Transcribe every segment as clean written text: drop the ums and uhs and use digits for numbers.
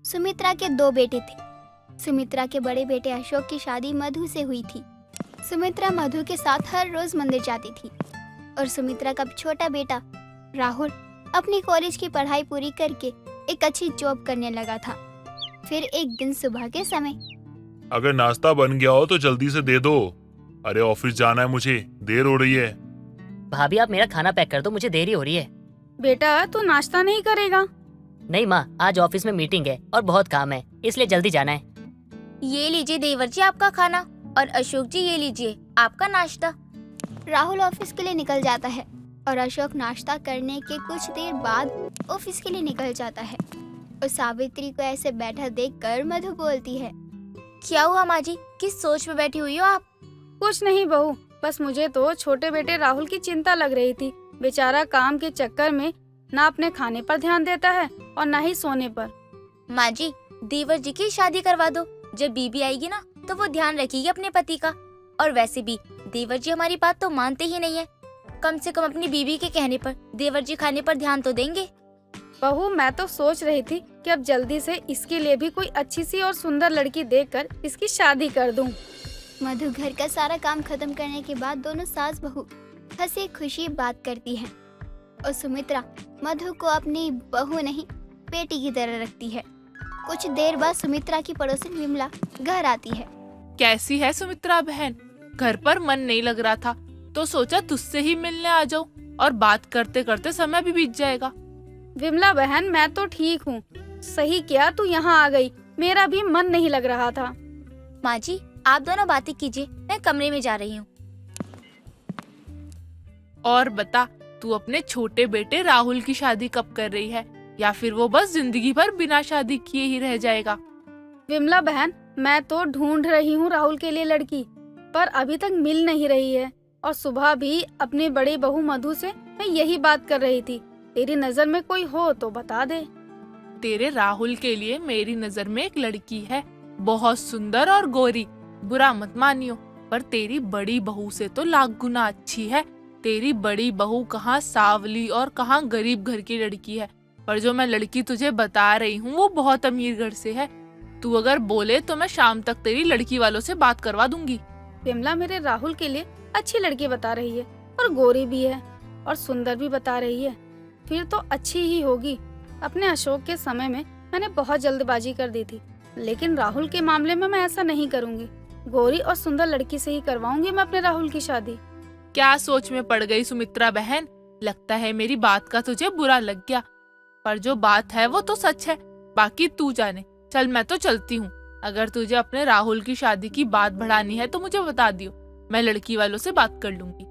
सुमित्रा के दो बेटे थे। सुमित्रा के बड़े बेटे अशोक की शादी मधु से हुई थी। सुमित्रा मधु के साथ हर रोज मंदिर जाती थी और सुमित्रा का छोटा बेटा राहुल अपनी कॉलेज की पढ़ाई पूरी करके एक अच्छी जॉब करने लगा था। फिर एक दिन सुबह के समय, अगर नाश्ता बन गया हो तो जल्दी से दे दो। अरे ऑफिस जाना है मुझे, देर हो रही है। भाभी आप मेरा खाना पैक कर दो, मुझे देरी हो रही है। बेटा तू नाश्ता नहीं करेगा? नहीं माँ, आज ऑफिस में मीटिंग है और बहुत काम है, इसलिए जल्दी जाना है। ये लीजिए देवर जी आपका खाना, और अशोक जी ये लीजिए आपका नाश्ता। राहुल ऑफिस के लिए निकल जाता है और अशोक नाश्ता करने के कुछ देर बाद ऑफिस के लिए निकल जाता है। और सावित्री को ऐसे बैठा देखकर मधु बोलती है, क्या हुआ माँ जी, किस सोच में बैठी हुई हो आप? कुछ नहीं बहू, बस मुझे तो छोटे बेटे राहुल की चिंता लग रही थी। बेचारा काम के चक्कर में ना अपने खाने पर ध्यान देता है और ना ही सोने पर। माँ जी देवर जी की शादी करवा दो, जब बीबी आएगी ना तो वो ध्यान रखेगी अपने पति का। और वैसे भी देवर जी हमारी बात तो मानते ही नहीं है, कम से कम अपनी बीबी के कहने पर देवर जी खाने पर ध्यान तो देंगे। बहू मैं तो सोच रही थी कि अब जल्दी से इसके लिए भी कोई अच्छी सी और सुंदर लड़की देखकर इसकी शादी कर दूं। मधु घर का सारा काम खत्म करने के बाद दोनों सास बहू हंसी खुशी बात करती हैं और सुमित्रा मधु को अपनी बहू नहीं बेटी की तरह रखती है। कुछ देर बाद सुमित्रा की पड़ोसी विमला घर आती है। कैसी है सुमित्रा बहन? घर पर मन नहीं लग रहा था तो सोचा तुझसे ही मिलने आ जाऊं, और बात करते करते समय भी बीत जाएगा। विमला बहन मैं तो ठीक हूँ। सही किया तू यहाँ आ गई, मेरा भी मन नहीं लग रहा था। माँ जी आप दोनों बातें कीजिए, मैं कमरे में जा रही हूँ। और बता, तू अपने छोटे बेटे राहुल की शादी कब कर रही है, या फिर वो बस जिंदगी भर बिना शादी किए ही रह जाएगा? विमला बहन मैं तो ढूंढ रही हूँ राहुल के लिए लड़की, पर अभी तक मिल नहीं रही है। और सुबह भी अपनी बड़ी बहू मधु से मैं यही बात कर रही थी। तेरी नजर में कोई हो तो बता दे। तेरे राहुल के लिए मेरी नजर में एक लड़की है, बहुत सुंदर और गोरी। बुरा मत मानियो, पर तेरी बड़ी बहू से तो लाख गुना अच्छी है। तेरी बड़ी बहू कहाँ सावली और कहाँ गरीब घर की लड़की है, पर जो मैं लड़की तुझे बता रही हूँ वो बहुत अमीर घर से है। तू अगर बोले तो मैं शाम तक तेरी लड़की वालों से बात करवा दूंगी। विमला मेरे राहुल के लिए अच्छी लड़की बता रही है, और गोरी भी है और सुंदर भी बता रही है, फिर तो अच्छी ही होगी। अपने अशोक के समय में मैंने बहुत जल्दबाजी कर दी थी, लेकिन राहुल के मामले में मैं ऐसा नहीं करूंगी। गोरी और सुंदर लड़की से ही करवाऊंगी मैं अपने राहुल की शादी। क्या सोच में पड़ गई सुमित्रा बहन? लगता है मेरी बात का तुझे बुरा लग गया, पर जो बात है वो तो सच है। बाकी तू जाने, चल मैं तो चलती हूँ। अगर तुझे अपने राहुल की शादी की बात बढ़ानी है तो मुझे बता दियो, मैं लड़की वालों से बात कर लूंगी।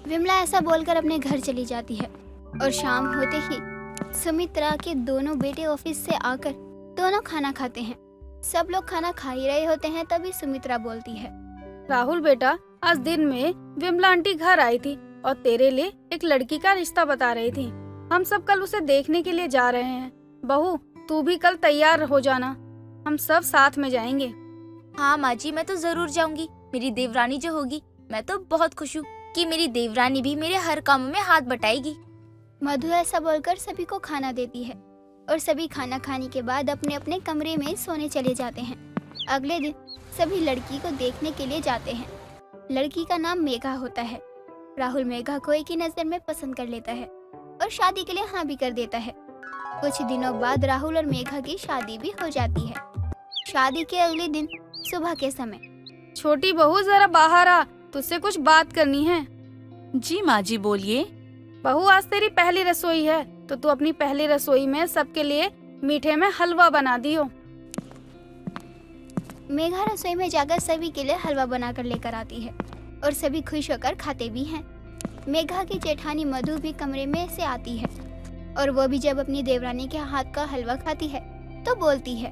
विमला ऐसा बोलकर अपने घर चली जाती है और शाम होते ही सुमित्रा के दोनों बेटे ऑफिस से आकर दोनों खाना खाते हैं। सब लोग खाना खा ही रहे होते हैं, तभी सुमित्रा बोलती है, राहुल बेटा आज दिन में विमला आंटी घर आई थी और तेरे लिए एक लड़की का रिश्ता बता रही थी। हम सब कल उसे देखने के लिए जा रहे हैं। बहू तू भी कल तैयार हो जाना, हम सब साथ में जाएंगे। हाँ माँ जी मैं तो जरूर जाऊंगी। मेरी देवरानी जो होगी, मैं तो बहुत खुश हूँ कि मेरी देवरानी भी मेरे हर काम में हाथ बटाएगी। मधु ऐसा बोलकर सभी को खाना देती है और सभी खाना खाने के बाद अपने अपने कमरे में सोने चले जाते हैं। अगले दिन सभी लड़की को देखने के लिए जाते हैं। लड़की का नाम मेघा होता है। राहुल मेघा को एक ही नजर में पसंद कर लेता है और शादी के लिए हाँ भी कर देता है। कुछ दिनों बाद राहुल और मेघा की शादी भी हो जाती है। शादी के अगले दिन सुबह के समय, छोटी बहू जरा बाहर आ, तुझसे कुछ बात करनी है। जी माँ जी बोलिए। बहू आज तेरी पहली रसोई है, तो तू अपनी पहली रसोई में सबके लिए मीठे में हलवा बना दियो। मेघा रसोई में जाकर सभी के लिए हलवा बनाकर लेकर आती है और सभी खुश होकर खाते भी हैं। मेघा की जेठानी मधु भी कमरे में से आती है और वो भी जब अपनी देवरानी के हाथ का हलवा खाती है तो बोलती है,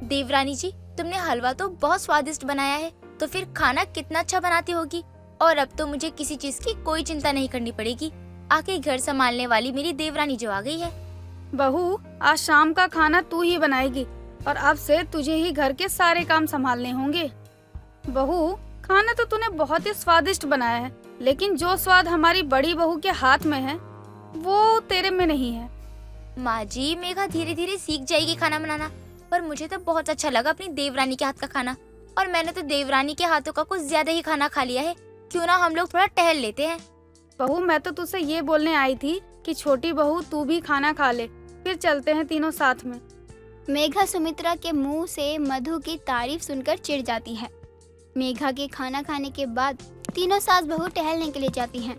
देवरानी जी तुमने हलवा तो बहुत स्वादिष्ट बनाया है, तो फिर खाना कितना अच्छा बनाती होगी। और अब तो मुझे किसी चीज की कोई चिंता नहीं करनी पड़ेगी। आके घर संभालने वाली मेरी देवरानी जो आ गई है। बहू आज शाम का खाना तू ही बनाएगी और अब से तुझे ही घर के सारे काम संभालने होंगे। बहू खाना तो तूने बहुत ही स्वादिष्ट बनाया है, लेकिन जो स्वाद हमारी बड़ी बहू के हाथ में है वो तेरे में नहीं है। माँ जी मेघा धीरे धीरे सीख जाएगी खाना बनाना, पर और मुझे तो बहुत अच्छा लगा अपनी देवरानी के हाथ का खाना। और मैंने तो देवरानी के हाथों का कुछ ज्यादा ही खाना खा लिया है। क्यों ना हम लोग थोड़ा टहल लेते हैं। बहू मैं तो तुझसे ये बोलने आई थी कि छोटी बहू तू भी खाना खा ले, फिर चलते हैं तीनों साथ में। मेघा सुमित्रा के मुंह से मधु की तारीफ सुनकर चिढ़ जाती है। मेघा के खाना खाने के बाद तीनों सास बहू टहलने के लिए जाती हैं।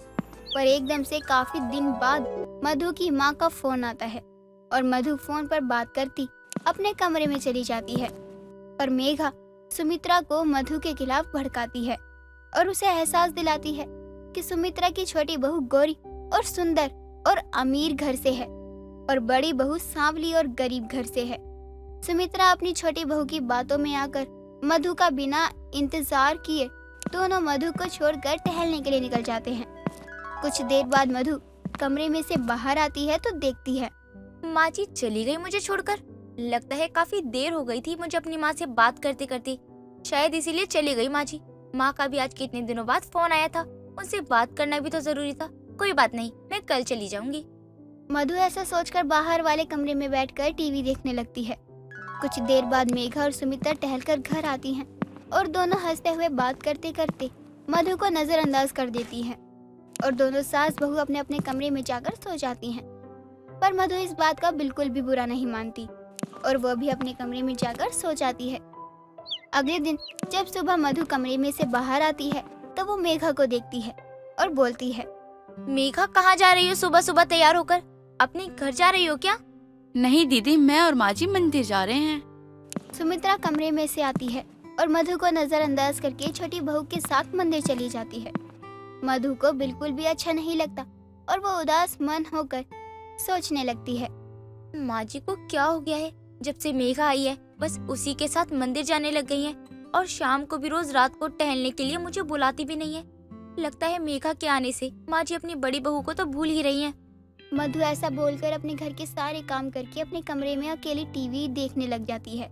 पर एकदम से काफी दिन बाद मधु की माँ का फोन आता है और मधु फोन पर बात करती अपने कमरे में चली जाती है। पर मेघा सुमित्रा को मधु के खिलाफ भड़काती है और उसे एहसास दिलाती है कि सुमित्रा की छोटी बहू गोरी और सुंदर और अमीर घर से है और बड़ी बहू सांवली और गरीब घर से है। सुमित्रा अपनी छोटी बहू की बातों में आकर मधु का बिना इंतजार किए दोनों मधु को छोड़कर टहलने के लिए निकल जाते हैं। कुछ देर बाद मधु कमरे में से बाहर आती है तो देखती है माँ जी चली गई मुझे छोड़कर। लगता है काफी देर हो गई थी मुझे अपनी माँ से बात करते करते, शायद इसीलिए चली गई माँ जी। माँ का भी आज कितने दिनों बाद फोन आया था, उनसे बात करना भी तो जरूरी था। कोई बात नहीं, मैं कल चली जाऊंगी। मधु ऐसा सोचकर बाहर वाले कमरे में बैठकर टीवी देखने लगती है। कुछ देर बाद मेघा और सुमित्रा टहलकर घर आती हैं और दोनों हंसते हुए बात करते करते मधु को नजरअंदाज कर देती हैं और दोनों सास बहू अपने अपने कमरे में जाकर सो जाती हैं। पर मधु इस बात का बिल्कुल भी बुरा नहीं मानती और वो भी अपने कमरे में जाकर सो जाती है। अगले दिन जब सुबह मधु कमरे में से बाहर आती है तो वो मेघा को देखती है और बोलती है, मेघा कहाँ जा रही हो सुबह सुबह तैयार होकर? अपने घर जा रही हो क्या? नहीं दीदी, मैं और माँ जी मंदिर जा रहे हैं। सुमित्रा कमरे में से आती है और मधु को नजरअंदाज करके छोटी बहू के साथ मंदिर चली जाती है। मधु को बिल्कुल भी अच्छा नहीं लगता और वो उदास मन होकर सोचने लगती है, माँ जी को क्या हो गया है? जब से मेघा आई है बस उसी के साथ मंदिर जाने लग गई है और शाम को भी रोज रात को टहलने के लिए मुझे बुलाती भी नहीं है। लगता है मेघा के आने से माँ जी अपनी बड़ी बहू को तो भूल ही रही हैं। मधु ऐसा बोलकर अपने घर के सारे काम करके अपने कमरे में अकेली टीवी देखने लग जाती है।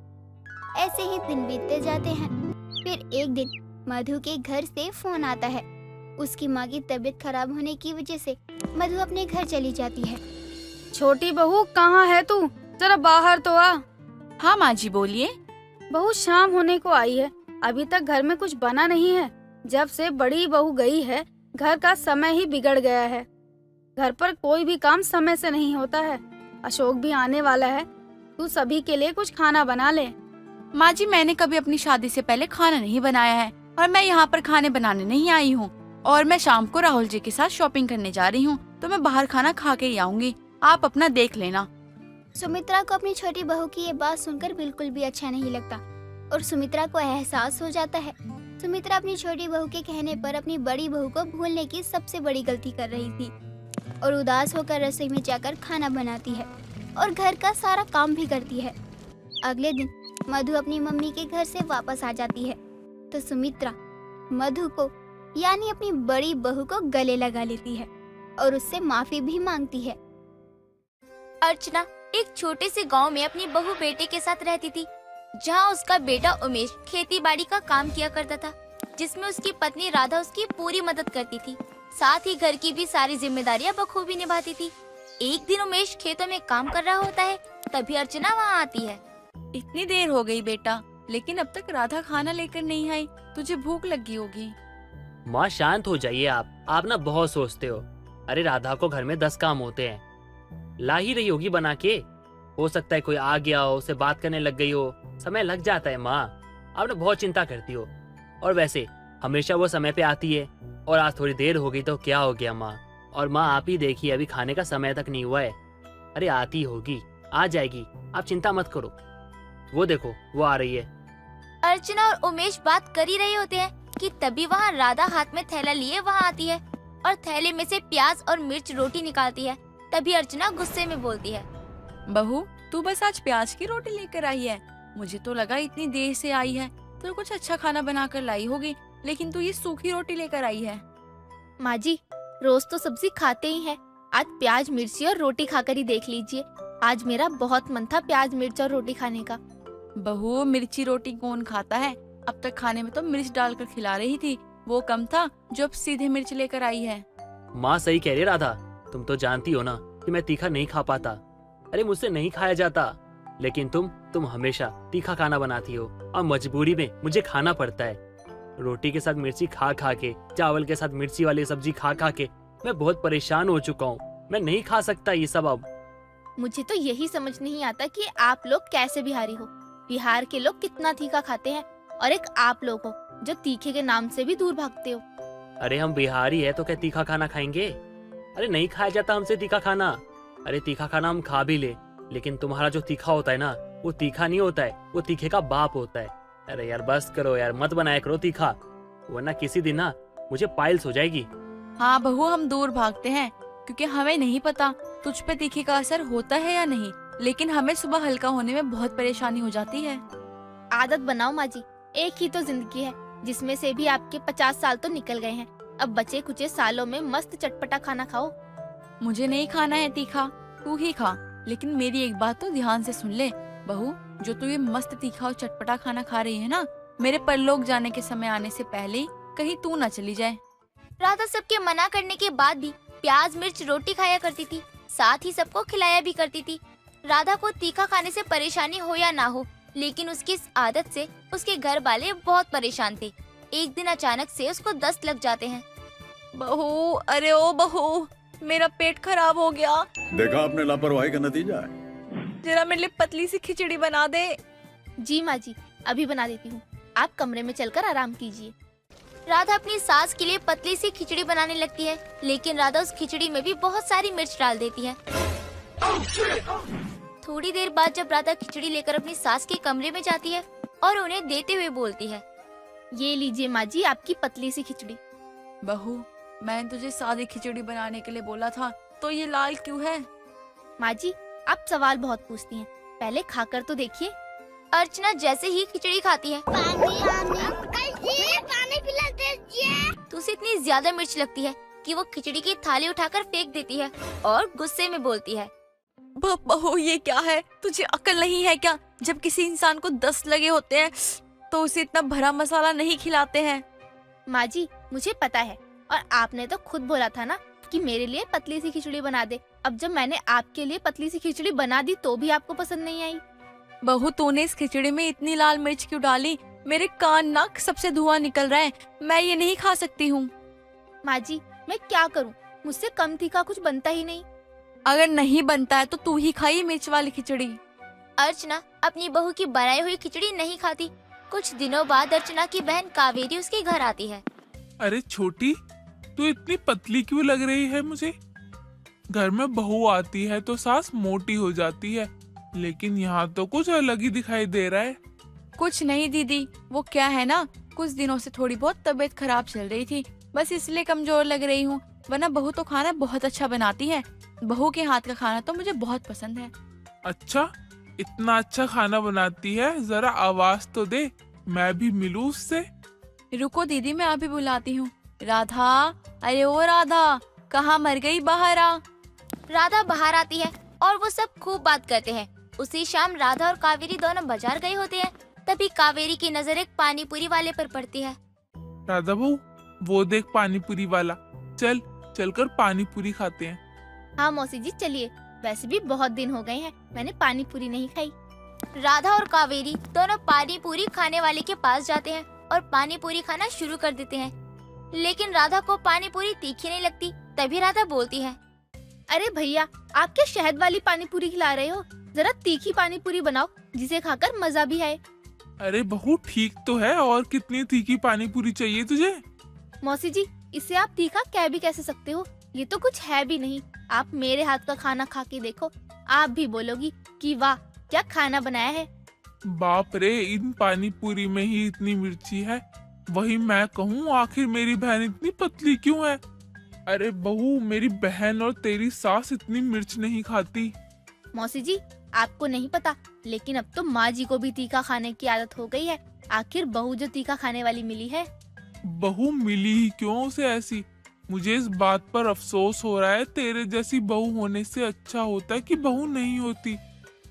ऐसे ही दिन बीतते जाते हैं। फिर एक दिन मधु के घर से फोन आता है। उसकी माँ की तबीयत खराब होने की वजह से मधु अपने घर चली जाती है। छोटी बहू कहाँ है तू? जरा बाहर तो आ। हाँ माँ जी बोलिए। बहू शाम होने को आई है, अभी तक घर में कुछ बना नहीं है। जब से बड़ी बहू गई है घर का समय ही बिगड़ गया है। घर पर कोई भी काम समय से नहीं होता है। अशोक भी आने वाला है, तू सभी के लिए कुछ खाना बना ले। माँ जी मैंने कभी अपनी शादी से पहले खाना नहीं बनाया है और मैं यहाँ पर खाने बनाने नहीं आई हूँ। और मैं शाम को राहुल जी के साथ शॉपिंग करने जा रही हूँ, तो मैं बाहर खाना खा के ही आऊंगी। आप अपना देख लेना। सुमित्रा को अपनी छोटी बहू की ये बात सुनकर बिल्कुल भी अच्छा नहीं लगता और सुमित्रा को एहसास हो जाता है सुमित्रा अपनी छोटी बहू के कहने पर अपनी बड़ी बहू को भूलने की सबसे बड़ी गलती कर रही थी और उदास होकर रसोई में जाकर खाना बनाती है और घर का सारा काम भी करती है। अगले दिन मधु अपनी मम्मी के घर से वापस आ जाती है तो सुमित्रा मधु को यानी अपनी बड़ी बहू को गले लगा लेती है और उससे माफी भी मांगती है। अर्चना एक छोटे से गांव में अपनी बहू बेटे के साथ रहती थी, जहां उसका बेटा उमेश खेती बाड़ी का काम किया करता था, जिसमें उसकी पत्नी राधा उसकी पूरी मदद करती थी। साथ ही घर की भी सारी जिम्मेदारियां बखूबी निभाती थी। एक दिन उमेश खेतों में काम कर रहा होता है, तभी अर्चना वहां आती है। इतनी देर हो गई बेटा, लेकिन अब तक राधा खाना लेकर नहीं आई। तुझे भूख लगी होगी। माँ शांत हो जाइए आप ना बहुत सोचते हो। अरे राधा को घर में 10 काम होते हैं, ला ही रही होगी बना के। हो सकता है कोई आ गया हो, उससे बात करने लग गई हो, समय लग जाता है। माँ आप ना बहुत चिंता करती हो और वैसे हमेशा वो समय पे आती है और आज थोड़ी देर हो गई तो क्या हो गया माँ। और माँ आप ही देखिए अभी खाने का समय तक नहीं हुआ है। अरे आती होगी, आ जाएगी, आप चिंता मत करो। वो देखो वो आ रही है। अर्चना और उमेश बात कर ही रहे होते हैं कि तभी वहाँ राधा हाथ में थैला लिए वहाँ आती है और थैले में से प्याज और मिर्च रोटी निकालती है। तभी अर्चना गुस्से में बोलती है, बहू तू बस आज प्याज की रोटी लेकर आई है। मुझे तो लगा इतनी देर से आई है तो कुछ अच्छा खाना बना कर लाई होगी, लेकिन तू ये सूखी रोटी लेकर आई है। माँ जी रोज तो सब्जी खाते ही हैं, आज प्याज मिर्ची और रोटी खाकर ही देख लीजिए। आज मेरा बहुत मन था प्याज मिर्च और रोटी खाने का। बहू मिर्ची रोटी कौन खाता है? अब तक खाने में तो मिर्च डालकर खिला रही थी, वो कम था जो अब सीधे मिर्च लेकर आई है। माँ सही कह रही है राधा, तुम तो जानती हो ना कि मैं तीखा नहीं खा पाता। अरे मुझसे नहीं खाया जाता। लेकिन तुम हमेशा तीखा खाना बनाती हो और मजबूरी में मुझे खाना पड़ता है। रोटी के साथ मिर्ची खा खा के, चावल के साथ मिर्ची वाली सब्जी खा खा के मैं बहुत परेशान हो चुका हूँ। मैं नहीं खा सकता ये सब अब। मुझे तो यही समझ नहीं आता कि आप लोग कैसे बिहारी हो। बिहार के लोग कितना तीखा खाते हैं और एक आप लोग हो जो तीखे के नाम से भी दूर भागते हो। अरे हम बिहारी है तो क्या तीखा खाना खाएंगे? अरे नहीं खाया जाता हमसे तीखा खाना। अरे तीखा खाना हम खा भी ले, लेकिन तुम्हारा जो तीखा होता है ना, वो तीखा नहीं होता है, वो तीखे का बाप होता है। अरे यार बस करो यार, मत बनाया करो तीखा, वरना किसी दिन ना मुझे पाइल्स हो जाएगी। हाँ बहू, हम दूर भागते हैं क्योंकि हमें नहीं पता तुझ पे तीखे का असर होता है या नहीं, लेकिन हमें सुबह हल्का होने में बहुत परेशानी हो जाती है। आदत बनाओ माँ जी, एक ही तो जिंदगी है जिसमें से भी आपके 50 साल तो निकल गए हैं। अब बचे कुछ सालों में मस्त चटपटा खाना खाओ। मुझे नहीं खाना है तीखा, तू ही खा। लेकिन मेरी एक बात तो ध्यान से सुन ले बहू, जो तू ये मस्त तीखा और चटपटा खाना खा रही है ना, मेरे परलोक जाने के समय आने से पहले ही कहीं तू ना चली जाए। राधा सबके मना करने के बाद भी प्याज मिर्च रोटी खाया करती थी, साथ ही सबको खिलाया भी करती थी। राधा को तीखा खाने से परेशानी हो या ना हो, लेकिन उसकी इस आदत से उसके घर वाले बहुत परेशान थे। एक दिन अचानक से उसको दस्त लग जाते हैं। बहू, अरे ओ बहू, मेरा पेट खराब हो गया। देखा आपने लापरवाही का नतीजा है। जरा मेरे लिए पतली सी खिचड़ी बना दे। जी माँ जी, अभी बना देती हूँ, आप कमरे में चलकर आराम कीजिए। राधा अपनी सास के लिए पतली सी खिचड़ी बनाने लगती है, लेकिन राधा उस खिचड़ी में भी बहुत सारी मिर्च डाल देती है। थोड़ी देर बाद जब राधा खिचड़ी लेकर अपनी सास के कमरे में जाती है और उन्हें देते हुए बोलती है, ये लीजिए माँ जी आपकी पतली सी खिचड़ी। बहू, मैंने तुझे सादी खिचड़ी बनाने के लिए बोला था, तो ये लाल क्यों है? माँ जी आप सवाल बहुत पूछती हैं, पहले खाकर तो देखिए। अर्चना जैसे ही खिचड़ी खाती है, तो उसे इतनी ज्यादा मिर्च लगती है कि वो खिचड़ी की थाली उठाकर फेंक देती है और गुस्से में बोलती है, बहू ये क्या है? तुझे अकल नहीं है क्या? जब किसी इंसान को दस्त लगे होते हैं तो उसे इतना भरा मसाला नहीं खिलाते हैं। माँ जी मुझे पता है, और आपने तो खुद बोला था ना कि मेरे लिए पतली सी खिचड़ी बना दे। अब जब मैंने आपके लिए पतली सी खिचड़ी बना दी तो भी आपको पसंद नहीं आई। बहू, तूने इस खिचड़ी में इतनी लाल मिर्च क्यों डाली? मेरे कान नाक सबसे धुआं निकल रहा है, मैं ये नहीं खा सकती हूँ। माँ जी मैं क्या करूँ, मुझसे कम तीखा कुछ बनता ही नहीं। अगर नहीं बनता है तो तू ही खाई मिर्च वाली खिचड़ी। अर्चना अपनी बहू की बनाई हुई खिचड़ी नहीं खाती। कुछ दिनों बाद अर्चना की बहन कावेरी उसके घर आती है। अरे छोटी, तू इतनी पतली क्यों लग रही है मुझे? घर में बहू आती है तो सास मोटी हो जाती है, लेकिन यहाँ तो कुछ अलग ही दिखाई दे रहा है। कुछ नहीं दीदी, वो क्या है ना, कुछ दिनों से थोड़ी बहुत तबीयत खराब चल रही थी, बस इसलिए कमजोर लग रही हूँ, वरना बहू तो खाना बहुत अच्छा बनाती है। बहू के हाथ का खाना तो मुझे बहुत पसंद है। अच्छा, इतना अच्छा खाना बनाती है, जरा आवाज तो दे, मैं भी मिलूं उससे। रुको दीदी, मैं अभी बुलाती हूँ। राधा, अरे ओ राधा, कहाँ मर गई? बाहर आ। राधा बाहर आती है और वो सब खूब बात करते हैं। उसी शाम राधा और कावेरी दोनों बाजार गए होते हैं। तभी कावेरी की नजर एक पानी पूरी वाले पर पड़ती है। राधा बहू, वो देख पानी पूरी वाला, चल चलकर पानी पूरी खाते हैं। हाँ मौसी जी चलिए, वैसे भी बहुत दिन हो गए हैं मैंने पानी पूरी नहीं खाई। राधा और कावेरी दोनों पानी पूरी खाने वाले के पास जाते हैं और पानी पूरी खाना शुरू कर देते हैं, लेकिन राधा को पानी पूरी तीखी नहीं लगती। तभी राधा बोलती है, अरे भैया आप क्या शहद वाली पानी पूरी खिला रहे हो? जरा तीखी पानी पूरी बनाओ जिसे खाकर मजा भी आए। अरे बहू ठीक तो है, और कितनी तीखी पानी पूरी चाहिए तुझे? मौसी जी इसे आप तीखा कह भी कैसे सकते हो, ये तो कुछ है भी नहीं। आप मेरे हाथ का खाना खा के देखो, आप भी बोलोगी कि वाह क्या खाना बनाया है। बाप रे, इन पानी पूरी में ही इतनी मिर्ची है। वही मैं कहूँ, आखिर मेरी बहन इतनी पतली क्यों है? अरे बहू, मेरी बहन और तेरी सास इतनी मिर्च नहीं खाती। मौसी जी आपको नहीं पता, लेकिन अब तो माँ जी को भी तीखा खाने की आदत हो गई है। आखिर बहू जो तीखा खाने वाली मिली है। बहू मिली ही क्यों उसे ऐसी? मुझे इस बात पर अफसोस हो रहा है, तेरे जैसी बहू होने से अच्छा होता है कि बहू नहीं होती।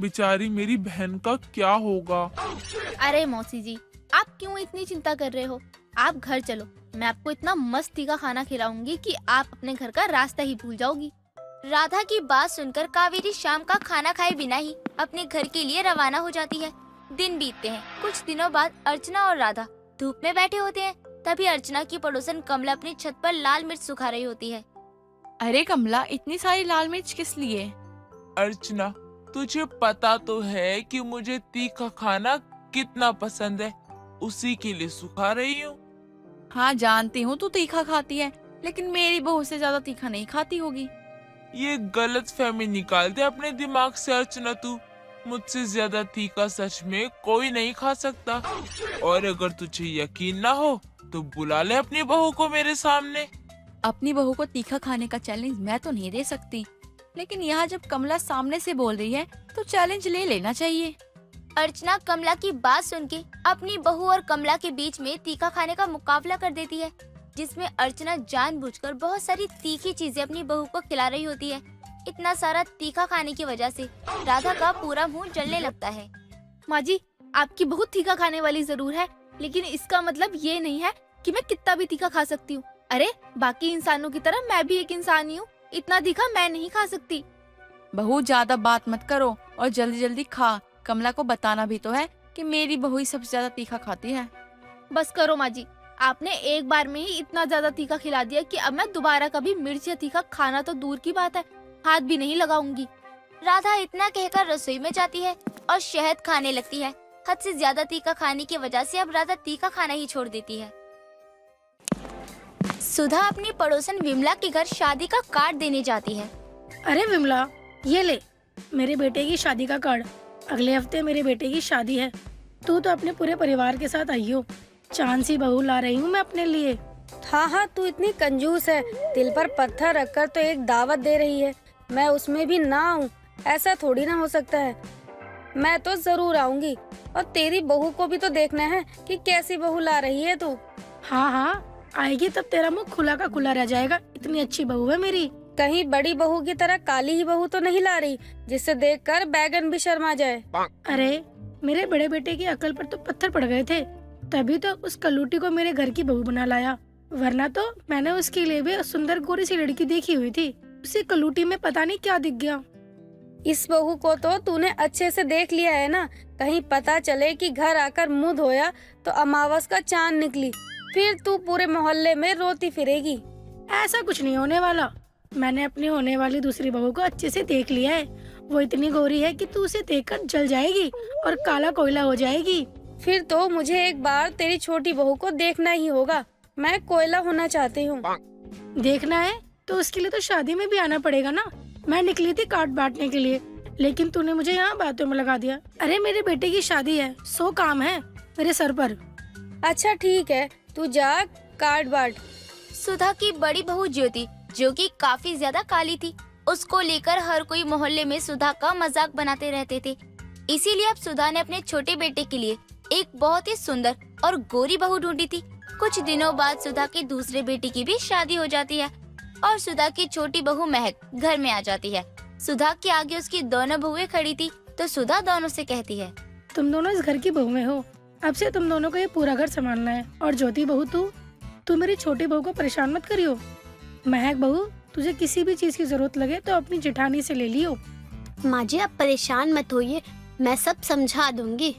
बेचारी मेरी बहन का क्या होगा? अरे मौसी जी आप क्यों इतनी चिंता कर रहे हो? आप घर चलो, मैं आपको इतना मस्त तीखा खाना खिलाऊंगी कि आप अपने घर का रास्ता ही भूल जाओगी। राधा की बात सुनकर कावेरी शाम का खाना खाए बिना ही अपने घर के लिए रवाना हो जाती है। दिन बीतते हैं। कुछ दिनों बाद अर्चना और राधा धूप में बैठे होते हैं। तभी अर्चना की पड़ोसन कमला अपनी छत पर लाल मिर्च सुखा रही होती है। अरे कमला, इतनी सारी लाल मिर्च किस लिए? अर्चना, तुझे पता तो है कि मुझे तीखा खाना कितना पसंद है, उसी के लिए सुखा रही हूँ। हाँ जानती हूँ तू तीखा खाती है, लेकिन मेरी बहू से ज्यादा तीखा नहीं खाती होगी। ये गलत फहमी निकाल दे अपने दिमाग से अर्चना। तू मुझसे ज्यादा तीखा सच में कोई नहीं खा सकता। और अगर तुझे यकीन ना हो तो बुला ले अपनी बहू को मेरे सामने। अपनी बहू को तीखा खाने का चैलेंज मैं तो नहीं दे सकती, लेकिन यहाँ जब कमला सामने से बोल रही है तो चैलेंज ले लेना चाहिए। अर्चना कमला की बात सुन के अपनी बहू और कमला के बीच में तीखा खाने का मुकाबला कर देती है, जिसमें अर्चना जानबूझकर बहुत सारी तीखी चीजें अपनी बहू को खिला रही होती है। इतना सारा तीखा खाने की वजह से राधा का पूरा मुंह जलने लगता है। माँ जी, आपकी बहू तीखा खाने वाली जरूर है, लेकिन इसका मतलब ये नहीं है कि मैं कितना भी तीखा खा सकती हूँ। अरे बाकी इंसानों की तरह मैं भी एक इंसान ही हूँ, इतना तीखा मैं नहीं खा सकती। बहू ज्यादा बात मत करो और जल्दी जल्दी खा। कमला को बताना भी तो है कि मेरी बहू ही सबसे ज्यादा तीखा खाती है। बस करो माँ जी, आपने एक बार में ही इतना ज्यादा तीखा खिला दिया कि अब मैं दोबारा कभी मिर्च या तीखा खाना तो दूर की बात है, हाथ भी नहीं लगाऊंगी। राधा इतना कहकर रसोई में जाती है और शहद खाने लगती है। हद से ज्यादा तीखा खाने की वजह से अब राधा तीखा खाना ही छोड़ देती है। सुधा अपनी पड़ोसन विमला के घर शादी का कार्ड देने जाती है। अरे विमला, ये ले मेरे बेटे की शादी का कार्ड। अगले हफ्ते मेरे बेटे की शादी है। तू तो अपने पूरे परिवार के साथ आई हो। चांद सी बहू ला रही हूँ मैं अपने लिए। हाँ हाँ, तू इतनी कंजूस है, दिल पर पत्थर रखकर तो एक दावत दे रही है, मैं उसमें भी ना आऊँ? ऐसा थोड़ी ना हो सकता है। मैं तो जरूर आऊंगी, और तेरी बहू को भी तो देखना है कि कैसी बहू ला रही है तू। हाँ हाँ, आएगी तब तेरा मुंह खुला का खुला रह जाएगा। इतनी अच्छी बहू है मेरी। कहीं बड़ी बहू की तरह काली ही बहू तो नहीं ला रही, जिसे देखकर बैगन भी शर्मा जाए। अरे मेरे बड़े बेटे की अकल पर तो पत्थर पड़ गए थे, तभी तो उस कलूटी को मेरे घर की बहू बना लाया, वरना तो मैंने उसके लिए भी सुंदर गोरी सी लड़की देखी हुई थी। उसी कलूटी में पता नहीं क्या दिख गया। इस बहू को तो तूने अच्छे से देख लिया है ना, कहीं पता चले कि घर आकर मुंह धोया तो अमावस का चांद निकली, फिर तू पूरे मोहल्ले में रोती फिरेगी। ऐसा कुछ नहीं होने वाला। मैंने अपनी होने वाली दूसरी बहू को अच्छे से देख लिया है। वो इतनी गोरी है कि तू उसे देखकर जल जाएगी और काला कोयला हो जाएगी। फिर तो मुझे एक बार तेरी छोटी बहू को देखना ही होगा। मैं कोयला होना चाहती हूँ। देखना है तो उसके लिए तो शादी में भी आना पड़ेगा ना। मैं निकली थी कार्ड बांटने के लिए, लेकिन तूने मुझे यहाँ बातों में लगा दिया। अरे मेरे बेटे की शादी है, 100 काम है मेरे सर पर। अच्छा ठीक है, तू जा कार्ड बांट। सुधा की बड़ी बहू ज्योति, जो कि काफी ज्यादा काली थी, उसको लेकर हर कोई मोहल्ले में सुधा का मजाक बनाते रहते थे। इसीलिए अब सुधा ने अपने छोटे बेटे के लिए एक बहुत ही सुंदर और गोरी बहू ढूंढी थी। कुछ दिनों बाद सुधा के दूसरे बेटे की भी शादी हो जाती है और सुधा की छोटी बहू महक घर में आ जाती है। सुधा के आगे उसकी दोनों बहुएं खड़ी थी, तो सुधा दोनों से कहती है, तुम दोनों इस घर की बहुएं हो, अब से तुम दोनों को ये पूरा घर संभालना है। और ज्योति बहू, तू मेरी छोटी बहू को परेशान मत करियो। महक बहू, तुझे किसी भी चीज की जरूरत लगे तो अपनी जेठानी से ले लियो। माँ जी आप परेशान मत होइए, मैं सब समझा दूंगी।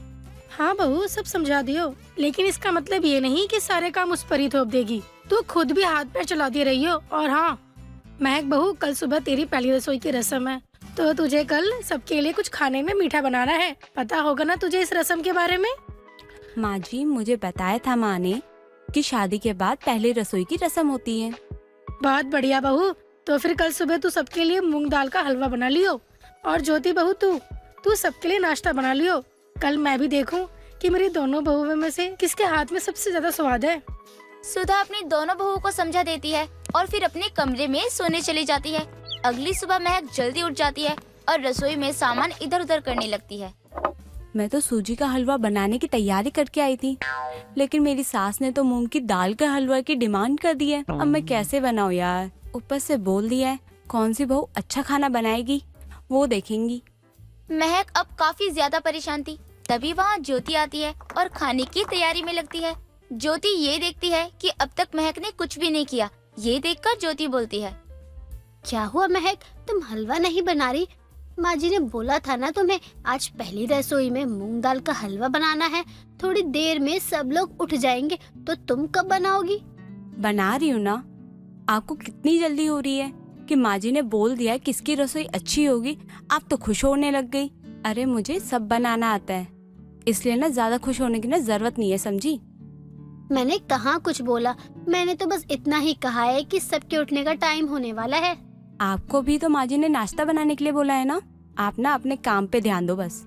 हाँ बहू, सब समझा दियो, लेकिन इसका मतलब ये नहीं कि सारे काम उस पर ही थोप देगी। तू खुद भी हाथ पैर चलाती रही हो। और हाँ महक बहू, कल सुबह तेरी पहली रसोई की रस्म है, तो तुझे कल सबके लिए कुछ खाने में मीठा बनाना है। पता होगा ना तुझे इस रस्म के बारे में? माँ जी, मुझे बताया था माँ ने कि शादी के बाद पहले रसोई की रस्म होती है। बहुत बढ़िया बहू, तो फिर कल सुबह तू सबके लिए मूंग दाल का हलवा बना लियो। और ज्योति बहू, तू सबके लिए नाश्ता बना लियो। कल मैं भी देखूं कि मेरी दोनों बहुओं में से किसके हाथ में सबसे ज्यादा स्वाद है। सुधा अपनी दोनों बहुओं को समझा देती है और फिर अपने कमरे में सोने चली जाती है। अगली सुबह महक जल्दी उठ जाती है और रसोई में सामान इधर उधर करने लगती है। मैं तो सूजी का हलवा बनाने की तैयारी करके आई थी, लेकिन मेरी सास ने तो मूंग की दाल के हलवा की डिमांड कर दी है। अब मैं कैसे बनाऊं यार। ऊपर से बोल दिया है कौन सी बहू अच्छा खाना बनाएगी वो देखेंगी। महक अब काफी ज्यादा परेशान थी। तभी वहाँ ज्योति आती है और खाने की तैयारी में लगती है। ज्योति ये देखती है कि अब तक महक ने कुछ भी नहीं किया। ये देखकर ज्योति बोलती है, क्या हुआ महक, तुम हलवा नहीं बना रही? माँ जी ने बोला था ना तुम्हें आज पहली रसोई में मूंग दाल का हलवा बनाना है। थोड़ी देर में सब लोग उठ जाएंगे, तो तुम कब बनाओगी? बना रही हूँ ना। आपको कितनी जल्दी हो रही है कि माँ जी ने बोल दिया है किसकी रसोई अच्छी होगी, आप तो खुश होने लग गई। अरे मुझे सब बनाना आता है, इसलिए ना ज्यादा खुश होने की ना जरूरत नहीं है, समझी? मैंने कहाँ कुछ बोला, मैंने तो बस इतना ही कहा है कि सबके उठने का टाइम होने वाला है। आपको भी तो माँ जी ने नाश्ता बनाने के लिए बोला है ना। आप ना अपने काम पे ध्यान दो बस।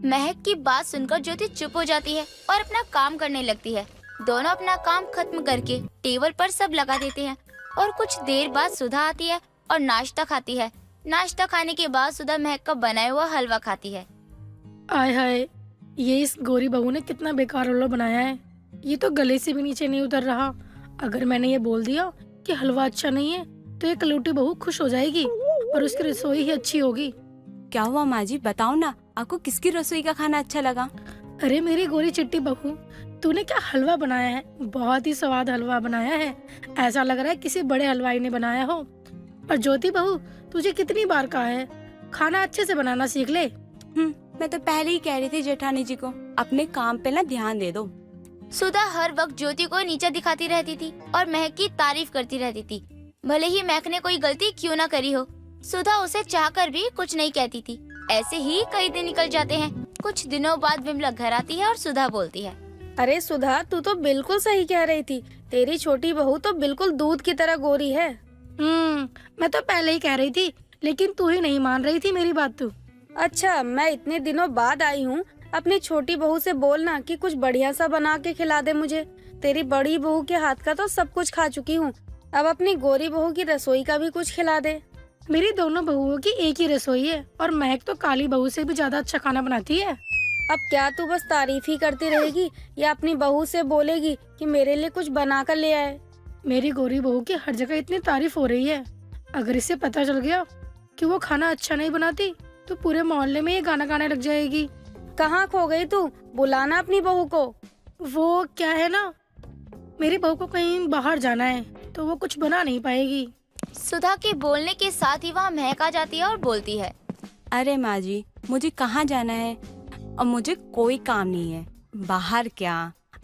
महक की बात सुनकर ज्योति चुप हो जाती है और अपना काम करने लगती है। दोनों अपना काम खत्म करके टेबल पर सब लगा देते हैं और कुछ देर बाद सुधा आती है और नाश्ता खाती है। नाश्ता खाने के बाद सुधा महक का बनाया हुआ हलवा खाती है। आय हाय, ये इस गोरी बहू ने कितना बेकार हलवा बनाया है। ये तो गले से भी नीचे नहीं उतर रहा। अगर मैंने ये बोल दिया कि हलवा अच्छा नहीं है तो ये कलूटी बहू खुश हो जाएगी और उसकी रसोई ही अच्छी होगी। क्या हुआ माँ जी, बताओ ना, आपको किसकी रसोई का खाना अच्छा लगा? अरे मेरी गोरी चिट्टी बहू, तूने क्या हलवा बनाया है, बहुत ही स्वाद हलवा बनाया है। ऐसा लग रहा है किसी बड़े हलवाई ने बनाया हो। और ज्योति बहू, तुझे कितनी बार कहा है खाना अच्छे से बनाना सीख ले। मैं तो पहले ही कह रही थी जेठानी जी को अपने काम पे ना ध्यान दे दो। सुधा हर वक्त ज्योति को नीचा दिखाती रहती थी और महक की तारीफ करती रहती थी, भले ही महक ने कोई गलती क्यों ना करी हो। सुधा उसे चाहकर भी कुछ नहीं कहती थी। ऐसे ही कई दिन निकल जाते हैं। कुछ दिनों बाद विमला घर आती है और सुधा बोलती है, अरे सुधा, तू तो बिल्कुल सही कह रही थी। तेरी छोटी बहू तो बिल्कुल दूध की तरह गोरी है। मैं तो पहले ही कह रही थी, लेकिन तू ही नहीं मान रही थी मेरी बात। तू अच्छा, मैं इतने दिनों बाद आई हूँ, अपनी छोटी बहू से बोलना कि कुछ बढ़िया सा बना के खिला दे मुझे। तेरी बड़ी बहू के हाथ का तो सब कुछ खा चुकी हूँ, अब अपनी गोरी बहू की रसोई का भी कुछ खिला दे। मेरी दोनों बहुओं की एक ही रसोई है और महक तो काली बहू से भी ज्यादा अच्छा खाना बनाती है। अब क्या तू बस तारीफ ही करती रहेगी या अपनी बहू से बोलेगी कि मेरे लिए कुछ बना कर ले आए? मेरी गोरी बहू की हर जगह इतनी तारीफ हो रही है, अगर इसे पता चल गया कि वो खाना अच्छा नहीं बनाती तो पूरे मोहल्ले में ये गाना गाने लग जाएगी। कहाँ खो गई तू? बुलाना अपनी बहू को। वो क्या है ना, मेरी बहू को कहीं बाहर जाना है तो वो कुछ बना नहीं पाएगी। सुधा के बोलने के साथ ही वहाँ महक आ जाती है और बोलती है, अरे माँ जी, मुझे कहाँ जाना है और मुझे कोई काम नहीं है। बाहर क्या,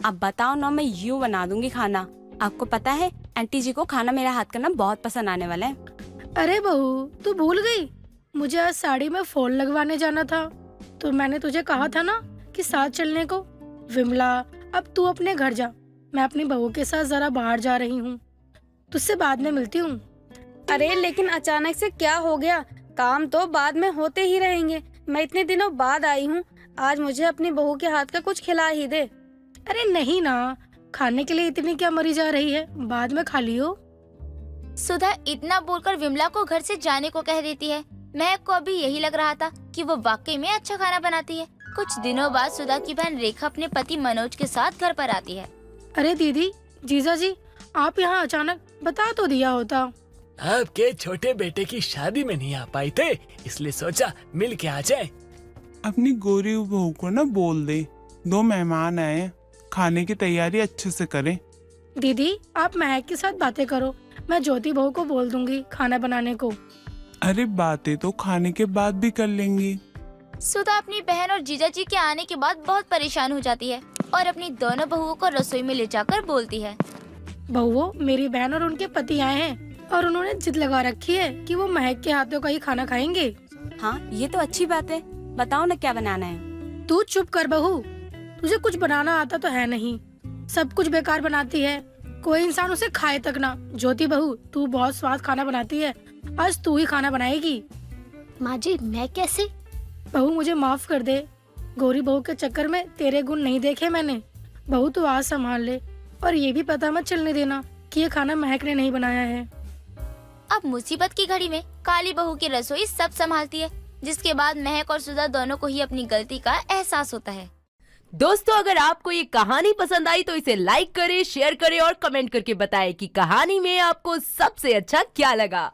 आप बताओ ना, मैं यूँ बना दूंगी खाना। आपको पता है आंटी जी को खाना मेरा हाथ का ना बहुत पसंद आने वाला है। अरे बहू, तू भूल गई, मुझे आज साड़ी में फॉल लगवाने जाना था, तो मैंने तुझे कहा था ना कि साथ चलने को। विमला, अब तू अपने घर जा, मैं अपनी बहू के साथ जरा बाहर जा रही हूँ, तुझसे बाद में मिलती हूँ। अरे लेकिन अचानक से क्या हो गया? काम तो बाद में होते ही रहेंगे। मैं इतने दिनों बाद आई हूँ, आज मुझे अपनी बहू के हाथ का कुछ खिला ही दे। अरे नहीं ना, खाने के लिए इतनी क्या मरी जा रही है, बाद में खा लियो। सुधा इतना बोलकर विमला को घर से जाने को कह देती है। महक को अभी यही लग रहा था कि वो वाकई में अच्छा खाना बनाती है। कुछ दिनों बाद सुधा की बहन रेखा अपने पति मनोज के साथ घर पर आती है। अरे दीदी, जीजा जी, आप यहाँ अचानक बता तो दिया होता। आपके छोटे बेटे की शादी में नहीं आ पाए थे, इसलिए सोचा मिल के आ जाए। अपनी गोरी बहू को ना बोल दे, 2 मेहमान आए हैं, खाने की तैयारी अच्छे से करें। दीदी, आप महक के साथ बातें करो, मैं ज्योति बहू को बोल दूंगी खाना बनाने को। अरे बातें तो खाने के बाद भी कर लेंगी। सुधा अपनी बहन और जीजा जी के आने के बाद बहुत परेशान हो जाती है और अपनी दोनों बहुओं को रसोई में ले जाकर बोलती है, बहुओं, मेरी बहन और उनके पति आए हैं और उन्होंने जिद लगा रखी है कि वो महक के हाथों का ही खाना खाएंगे। हाँ, ये तो अच्छी बात है, बताओ ना क्या बनाना है। तू चुप कर बहू, तुझे कुछ बनाना आता तो है नहीं, सब कुछ बेकार बनाती है, कोई इंसान उसे खाए तक ना। ज्योति बहू, तू बहुत स्वाद खाना बनाती है, आज तू ही खाना बनाएगी। माँ जी, मैं कैसे? बहू मुझे माफ कर दे, गोरी बहू के चक्कर में तेरे गुण नहीं देखे मैंने। बहू तू आज संभाल ले और ये भी पता मत चलने देना कि ये खाना महक ने नहीं बनाया है। अब मुसीबत की घड़ी में काली बहू की रसोई सब संभालती है, जिसके बाद महक और सुधा दोनों को ही अपनी गलती का एहसास होता है। दोस्तों, अगर आपको ये कहानी पसंद आई तो इसे लाइक करें, शेयर करें और कमेंट करके बताएं कि कहानी में आपको सबसे अच्छा क्या लगा।